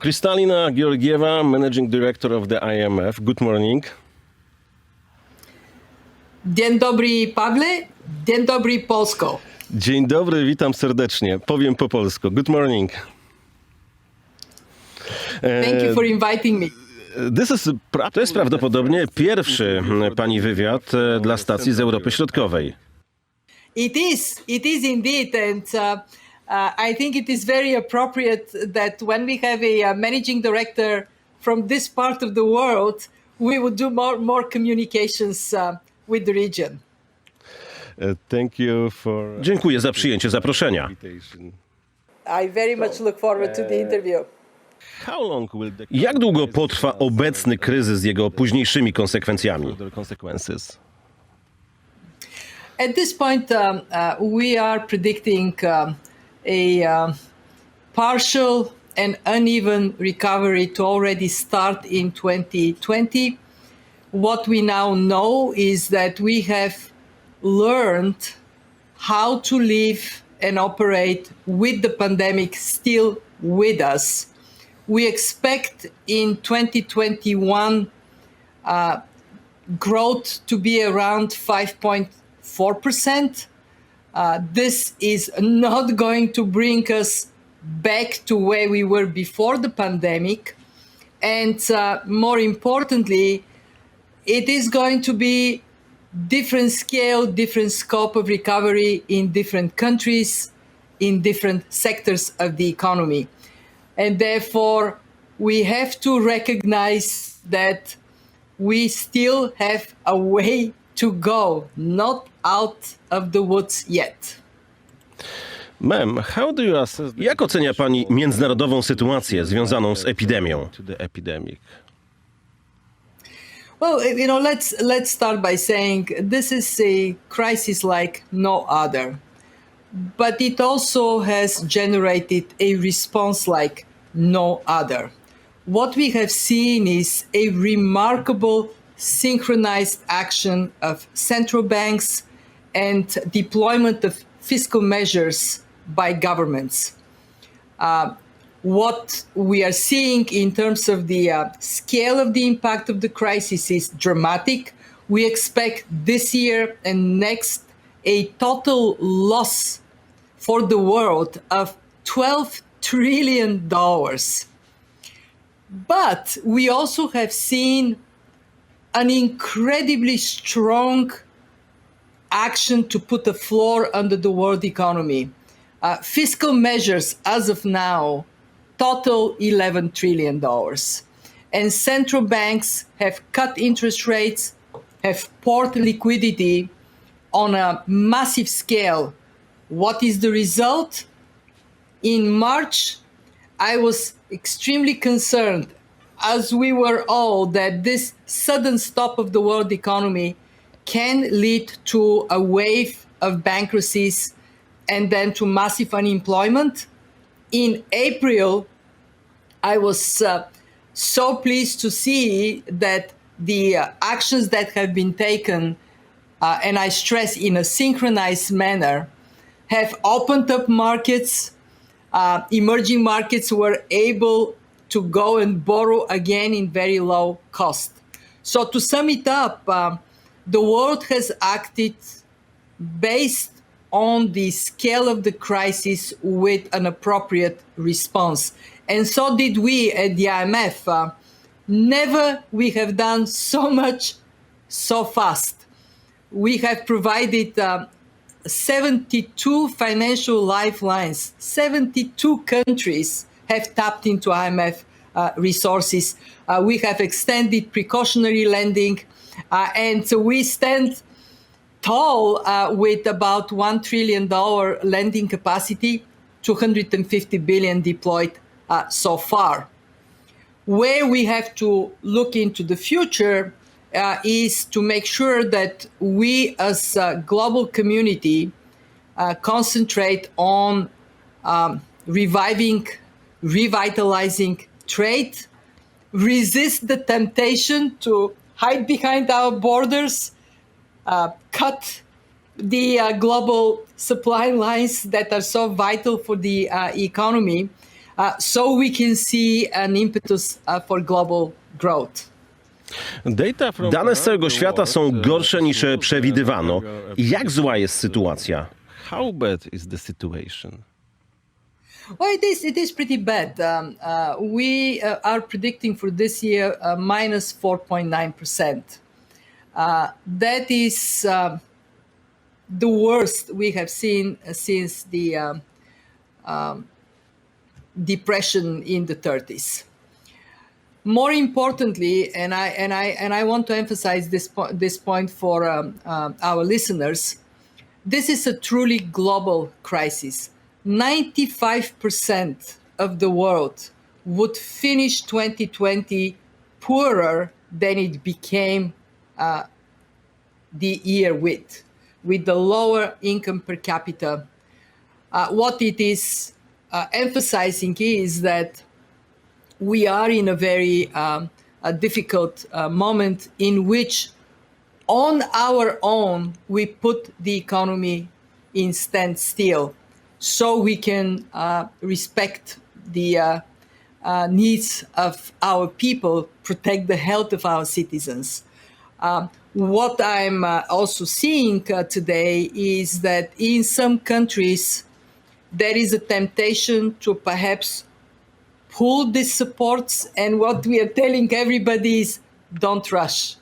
Kristalina, Georgiewa, Managing Director of the IMF. Good morning. Dzień dobry, Pawle. Dzień dobry, Polsko. Dzień dobry, witam serdecznie. Powiem po polsku. Good morning. Thank you for inviting me. To jest prawdopodobnie pierwszy pani wywiad dla stacji z Europy Środkowej. It is indeed, and I think it is very appropriate that when we have a managing director from this part of the world, we would do more communications with the region. Thank you for... Dziękuję za przyjęcie zaproszenia. I very much look forward to the interview. Jak długo potrwa obecny kryzys z jego późniejszymi konsekwencjami? At this point, we are predicting a partial and uneven recovery to already start in 2020. What we now know is that we have learned how to live and operate with the pandemic still with us. We expect in 2021 growth to be around 5.4%. This is not going to bring us back to where we were before the pandemic. And more importantly, it is going to be different scale, different scope of recovery in different countries, in different sectors of the economy. And therefore, we have to recognize that we still have a way to go, not out of the woods yet. Ma'am, jak ocenia pani międzynarodową sytuację związaną z epidemią? Well, let's start by saying this is a crisis like no other, but it also has generated a response like no other. What we have seen is a remarkable synchronized action of central banks and deployment of fiscal measures by governments. What we are seeing in terms of the scale of the impact of the crisis is dramatic. We expect this year and next a total loss for the world of $12 trillion. But we also have seen an incredibly strong action to put a floor under the world economy. Fiscal measures as of now total $11 trillion. And central banks have cut interest rates, have poured liquidity on a massive scale. What is the result? In March, I was extremely concerned, as we were all, that this sudden stop of the world economy can lead to a wave of bankruptcies and then to massive unemployment. In April, I was so pleased to see that the actions that have been taken, and I stress in a synchronized manner, have opened up markets. Emerging markets were able to go and borrow again in very low cost. So to sum it up, the world has acted based on the scale of the crisis with an appropriate response. And so did we at the IMF. Never we have done so much so fast. We have provided 72 financial lifelines. 72 countries have tapped into IMF resources. We have extended precautionary lending, and so we stand tall with about $1 trillion lending capacity, 250 billion deployed so far. Where we have to look into the future is to make sure that we as a global community concentrate on revitalizing trade, resist the temptation to hide behind our borders, cut the global supply lines that are so vital for the economy, so we can see an impetus for global growth. Dane z całego świata są gorsze niż przewidywano. Jak zła jest sytuacja? How bad is the situation? Well, it is pretty bad. We are predicting for this year minus 4.9%. That is the worst we have seen since the depression in the 30s. More importantly, and I want to emphasize this point for our listeners, this is a truly global crisis. 95% of the world would finish 2020 poorer than it became the year with the lower income per capita. What it is emphasizing is that we are in a very difficult moment in which on our own we put the economy in standstill so we can respect the needs of our people, protect the health of our citizens. What I'm also seeing today is that in some countries there is a temptation to perhaps pull these supports, and what we are telling everybody is don't rush.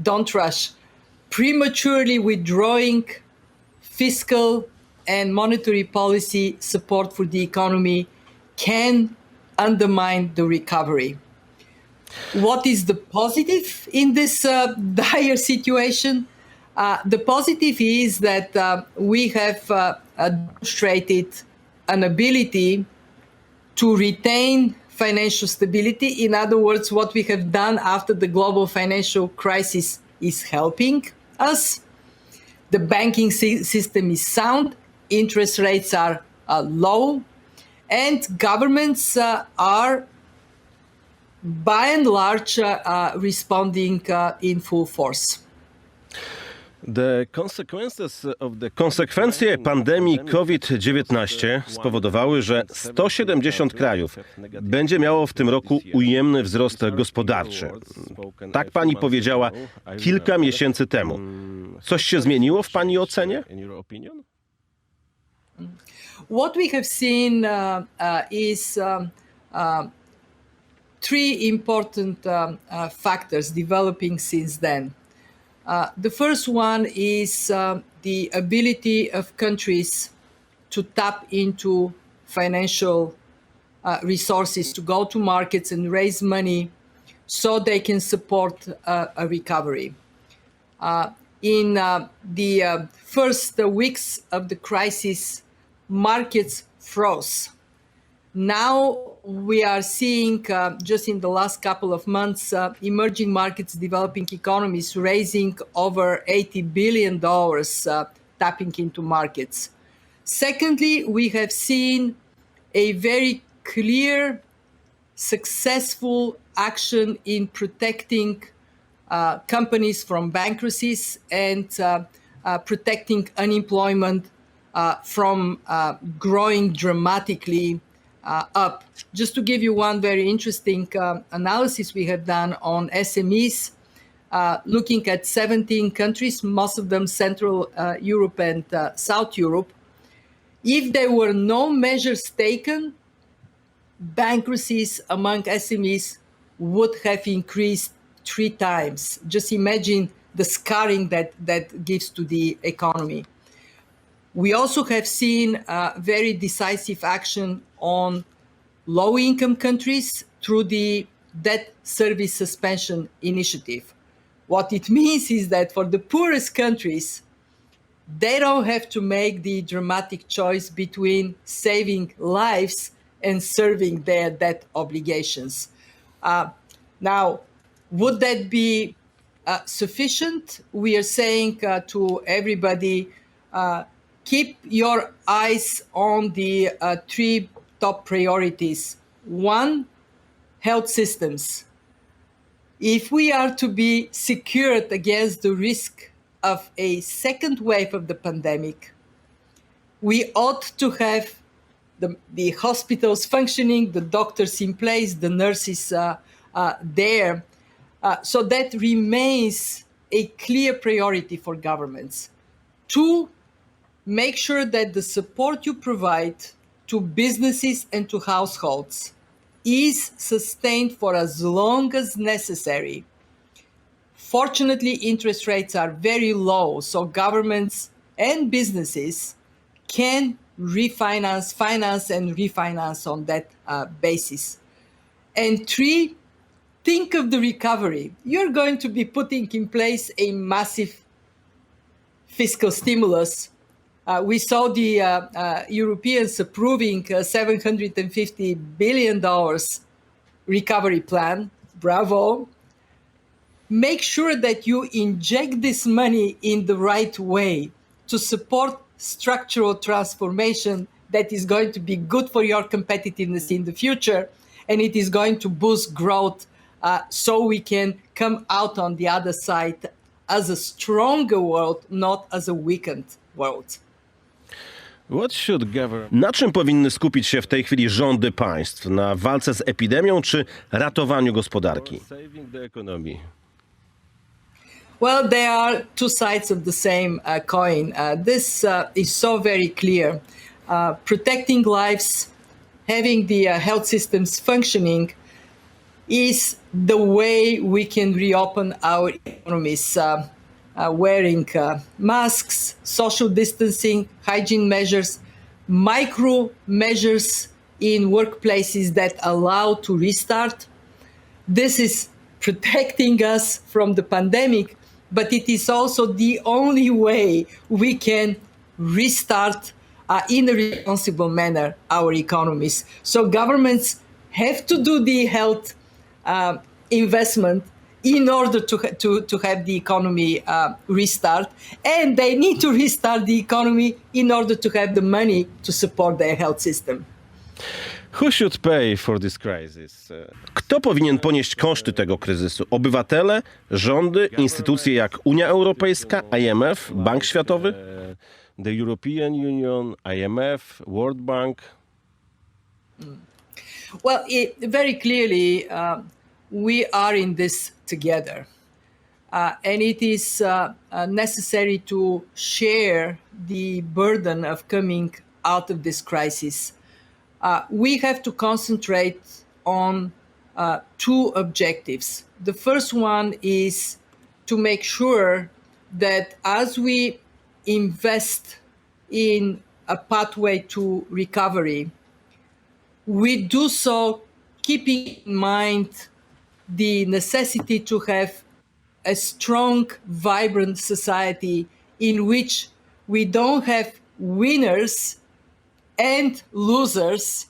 Don't rush. Prematurely withdrawing fiscal and monetary policy support for the economy can undermine the recovery. What is the positive in this dire situation? The positive is that we have demonstrated an ability to retain financial stability. In other words, what we have done after the global financial crisis is helping us. The banking system is sound, interest rates are low, and governments are by and large responding in full force. Konsekwencje pandemii COVID-19 spowodowały, że 170 krajów będzie miało w tym roku ujemny wzrost gospodarczy. Tak pani powiedziała kilka miesięcy temu. Coś się zmieniło w pani ocenie? What we have seen is three important factors developing since then. The first one is the ability of countries to tap into financial resources, to go to markets and raise money so they can support a recovery. In the first weeks of the crisis, markets froze. Now we are seeing, just in the last couple of months, emerging markets, developing economies raising over $80 billion, tapping into markets. Secondly, we have seen a very clear, successful action in protecting companies from bankruptcies and protecting unemployment from growing dramatically up. Just to give you one very interesting analysis we have done on SMEs, looking at 17 countries, most of them Central Europe and South Europe. If there were no measures taken, bankruptcies among SMEs would have increased 3 times. Just imagine the scarring that gives to the economy. We also have seen very decisive action on low-income countries through the debt service suspension initiative. What it means is that for the poorest countries, they don't have to make the dramatic choice between saving lives and serving their debt obligations. Now, would that be sufficient? We are saying to everybody, keep your eyes on the 3 top priorities. 1, health systems. If we are to be secured against the risk of a second wave of the pandemic, we ought to have the hospitals functioning, the doctors in place, the nurses there. So that remains a clear priority for governments. To make sure that the support you provide to businesses and to households is sustained for as long as necessary. Fortunately, interest rates are very low, so governments and businesses can finance and refinance on that basis. And 3, think of the recovery. You're going to be putting in place a massive fiscal stimulus. We saw the Europeans approving a $750 billion recovery plan. Bravo. Make sure that you inject this money in the right way to support structural transformation that is going to be good for your competitiveness in the future, and it is going to boost growth so we can come out on the other side as a stronger world, not as a weakened world. What should government... Na czym powinny skupić się w tej chwili rządy państw? Na walce z epidemią czy ratowaniu gospodarki? Saving the economy. Well, there are two sides of the same coin. This is so very clear. Protecting lives, having the health systems functioning is the way we can reopen our economies. Wearing masks, social distancing, hygiene measures, micro measures in workplaces that allow to restart. This is protecting us from the pandemic, but it is also the only way we can restart in a responsible manner our economies. So governments have to do the health investment in order to have the economy restart, and they need to restart the economy in order to have the money to support their health system. Who should pay for this crisis? Kto powinien ponieść koszty tego kryzysu? Obywatele, rządy, instytucje jak Unia Europejska, IMF, Bank Światowy? The European Union, IMF, World Bank? Well, very clearly, we are in this together. And it is necessary to share the burden of coming out of this crisis. We have to concentrate on 2 objectives. The first one is to make sure that as we invest in a pathway to recovery, we do so keeping in mind the necessity to have a strong, vibrant society in which we don't have winners and losers,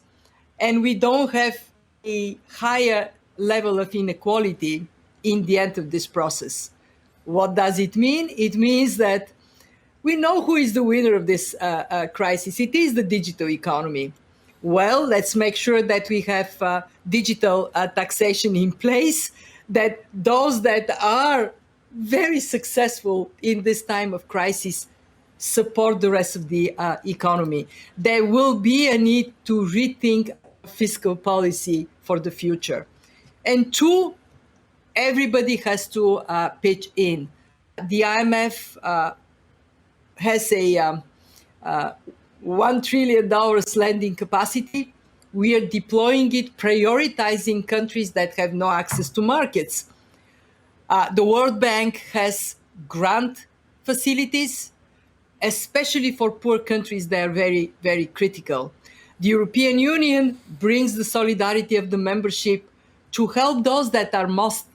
and we don't have a higher level of inequality in the end of this process. What does it mean? It means that we know who is the winner of this crisis. It is the digital economy. Well, let's make sure that we have digital taxation in place, that those that are very successful in this time of crisis support the rest of the economy. There will be a need to rethink fiscal policy for the future. And 2, everybody has to pitch in. The IMF has a $1 trillion lending capacity. We are deploying it, prioritizing countries that have no access to markets. The World Bank has grant facilities, especially for poor countries that are very, very critical. The European Union brings the solidarity of the membership to help those that are most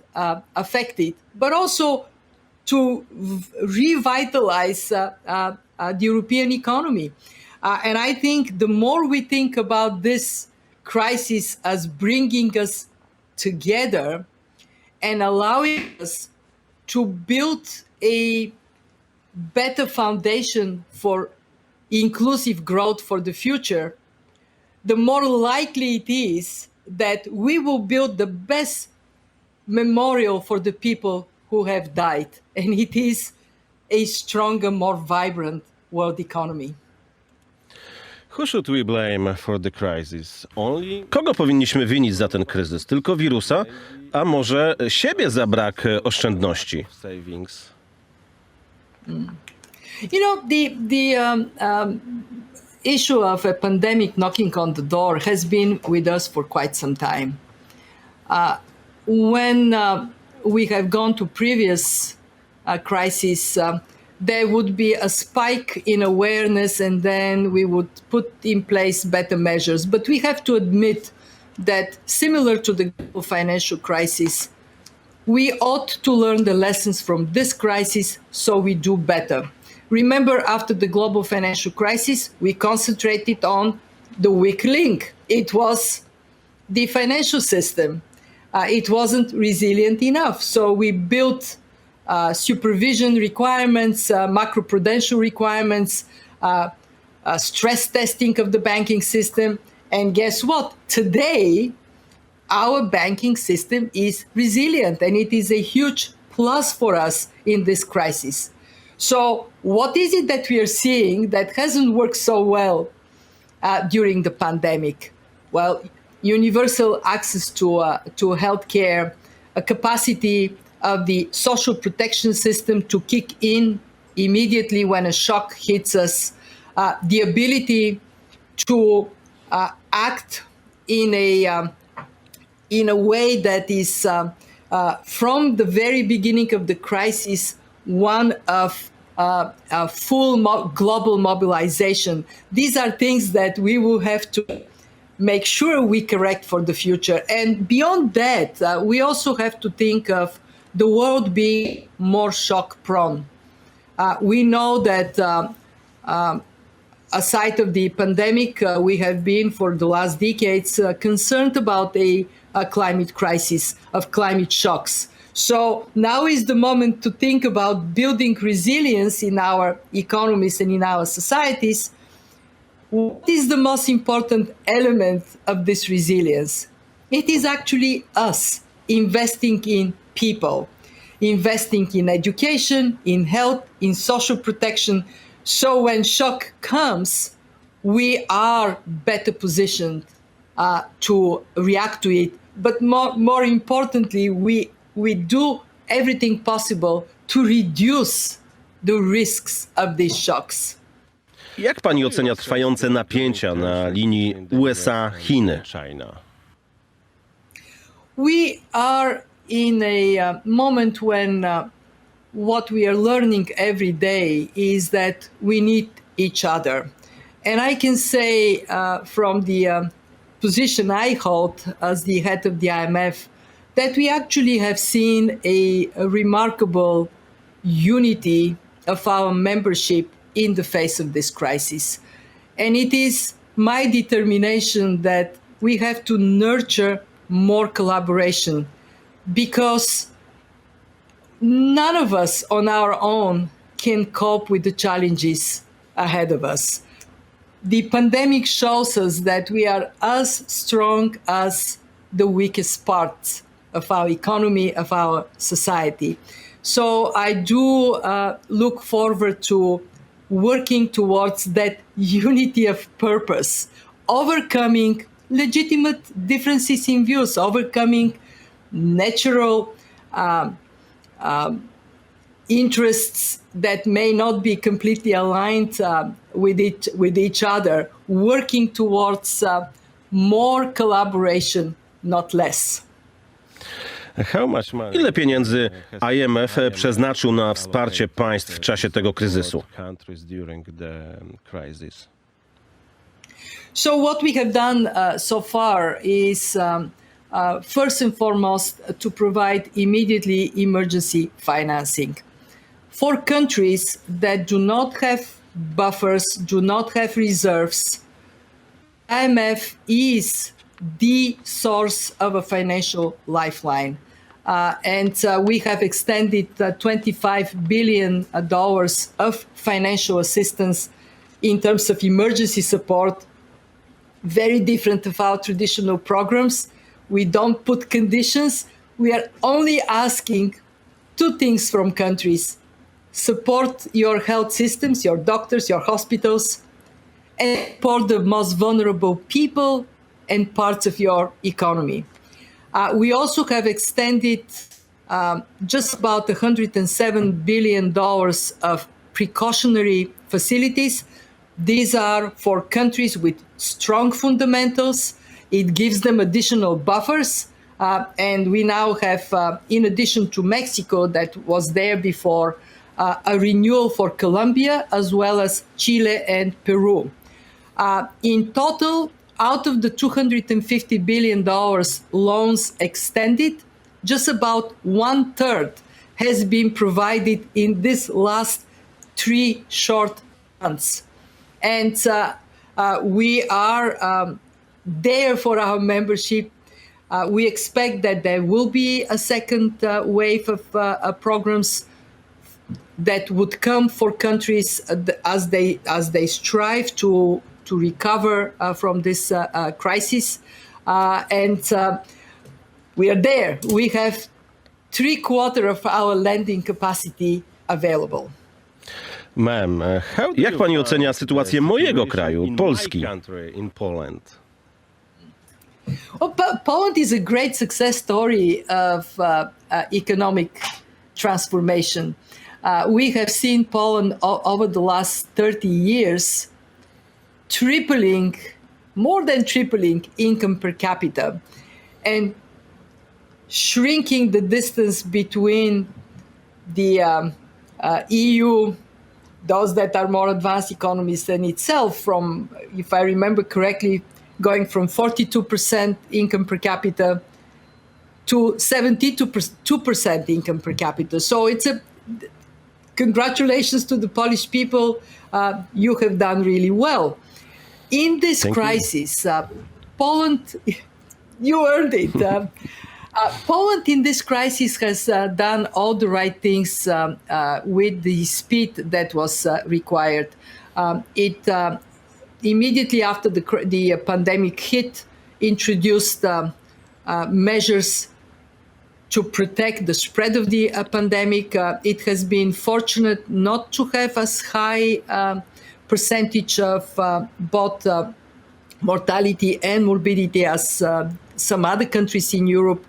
affected, but also to revitalize the European economy. And I think the more we think about this crisis as bringing us together and allowing us to build a better foundation for inclusive growth for the future, the more likely it is that we will build the best memorial for the people who have died. And it is a stronger, more vibrant world economy. Who should we blame for the crisis? Only Kogo powinniśmy winić za ten kryzys? Tylko wirusa? A może siebie za brak oszczędności? savings? You know, the issue of a pandemic knocking on the door has been with us for quite some time. When we have gone to previous crises, there would be a spike in awareness and then we would put in place better measures. But we have to admit that similar to the global financial crisis, we ought to learn the lessons from this crisis so we do better. Remember, after the global financial crisis, we concentrated on the weak link. It was the financial system. It wasn't resilient enough. So we built supervision requirements, macroprudential requirements, stress testing of the banking system. And guess what? Today, our banking system is resilient, and it is a huge plus for us in this crisis. So what is it that we are seeing that hasn't worked so well during the pandemic? Well, universal access to healthcare, a capacity of the social protection system to kick in immediately when a shock hits us, the ability to act in a way that is from the very beginning of the crisis, one of full global mobilization. These are things that we will have to make sure we correct for the future. And beyond that, we also have to think of the world being more shock prone. We know that aside of the pandemic, we have been for the last decades concerned about a climate crisis, of climate shocks. So now is the moment to think about building resilience in our economies and in our societies. What is the most important element of this resilience? It is actually us investing in people, investing in education, in health, in social protection. So when shock comes, we are better positioned to react to it. But more importantly, we do everything possible to reduce the risks of these shocks. Jak pani ocenia trwające napięcia na linii USA-Chiny? China. We are in a moment when what we are learning every day is that we need each other. And I can say from the position I hold as the head of the IMF that we actually have seen a remarkable unity of our membership in the face of this crisis. And it is my determination that we have to nurture more collaboration because none of us on our own can cope with the challenges ahead of us. The pandemic shows us that we are as strong as the weakest parts of our economy, of our society. So I do look forward to working towards that unity of purpose, overcoming legitimate differences in views, overcoming natural interests that may not be completely aligned with each other, working towards more collaboration, not less. How much money Ile pieniędzy IMF przeznaczył na wsparcie państw w czasie tego kryzysu? countries during the crisis? So what we have done so far is first and foremost to provide immediately emergency financing. For countries that do not have buffers, do not have reserves, IMF is the source of a financial lifeline. And we have extended $25 billion of financial assistance in terms of emergency support, very different of our traditional programs. We don't put conditions. We are only asking two things from countries: support your health systems, your doctors, your hospitals, and support the most vulnerable people and parts of your economy. We also have extended just about $107 billion of precautionary facilities. These are for countries with strong fundamentals. It gives them additional buffers. And we now have, in addition to Mexico that was there before, a renewal for Colombia as well as Chile and Peru. In total, out of the $250 billion loans extended, just about 1/3 has been provided in this last 3 short months. And we are there for our membership. We expect that there will be a second wave of programs that would come for countries as they strive to recover from this crisis. And we are there. We have 3/4 of our lending capacity available. Ma'am, jak pani ocenia sytuację mojego kraju, Polski? Well, Poland is a great success story of economic transformation. We have seen Poland over the last 30 years more than tripling income per capita and shrinking the distance between the EU, those that are more advanced economies than itself, from, if I remember correctly, going from 42% income per capita to 72% income per capita. So congratulations to the Polish people. You have done really well. In this crisis, Poland, you earned it. Poland in this crisis has done all the right things with the speed that was required. It immediately after the pandemic hit, introduced measures to protect the spread of the pandemic. It has been fortunate not to have as high percentage of both mortality and morbidity as some other countries in Europe.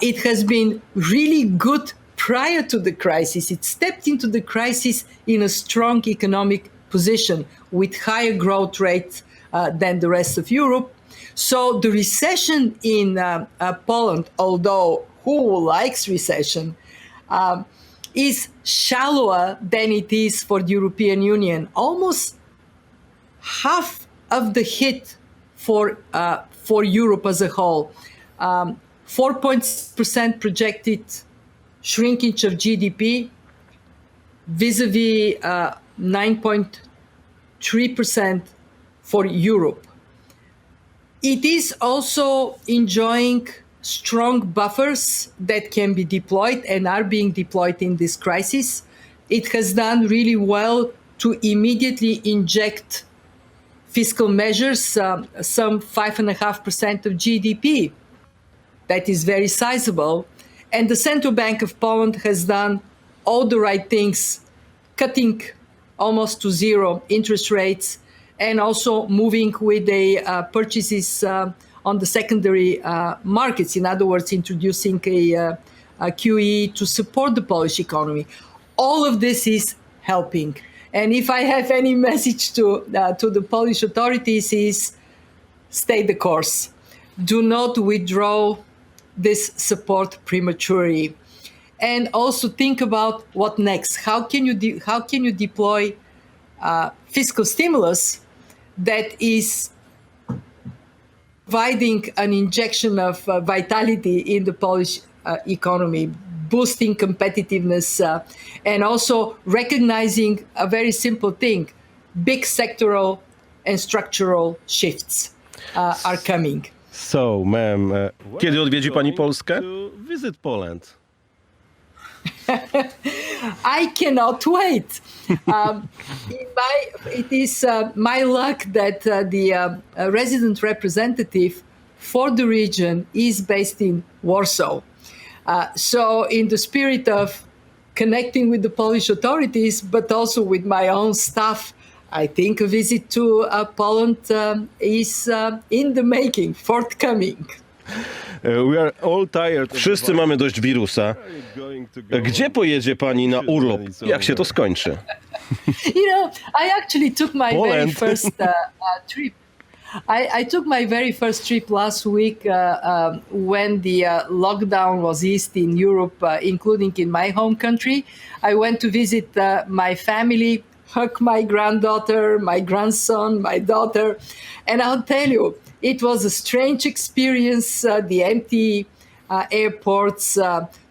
It has been really good prior to the crisis. It stepped into the crisis in a strong economic position with higher growth rates than the rest of Europe. So the recession in Poland, although who likes recession, is shallower than it is for the European Union. Almost half of the hit for Europe as a whole. 4% projected shrinkage of GDP vis-a-vis 9.3% for Europe. It is also enjoying strong buffers that can be deployed and are being deployed in this crisis. It has done really well to immediately inject fiscal measures, some 5.5% of GDP. That is very sizable. And the Central Bank of Poland has done all the right things, cutting almost to zero interest rates and also moving with the purchases on the secondary markets. In other words, introducing a QE to support the Polish economy. All of this is helping. And if I have any message to the Polish authorities is stay the course. Do not withdraw this support prematurely. And also think about what next. How can you deploy fiscal stimulus that is providing an injection of vitality in the Polish economy, boosting competitiveness, and also recognizing a very simple thing: big sectoral and structural shifts are coming. So, ma'am, kiedy odwiedzi pani Polskę? Visit Poland. I cannot wait. It is my luck that the resident representative for the region is based in Warsaw. So in the spirit of connecting with the Polish authorities, but also with my own staff, I think a visit to Poland is in the making, forthcoming. We are all tired. Wszyscy mamy dość wirusa. Gdzie pojedzie pani na urlop? Jak się to skończy? I actually took my very Poland. first trip. I took my very first trip last week when the lockdown was eased in Europe, including in my home country. I went to visit my family, hug my granddaughter, my grandson, my daughter. And I'll tell you, it was a strange experience, the empty airports,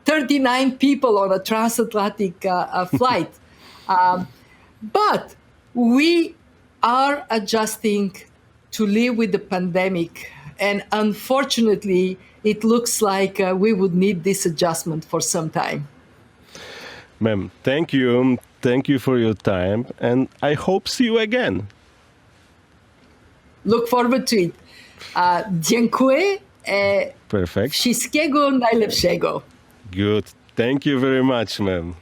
39 people on a transatlantic flight. But we are adjusting to live with the pandemic. And unfortunately, it looks like we would need this adjustment for some time. Ma'am, thank you. Thank you for your time. And I hope see you again. Look forward to it. Dziękuję. Perfect. Wszystkiego najlepszego. Good. Thank you very much, ma'am.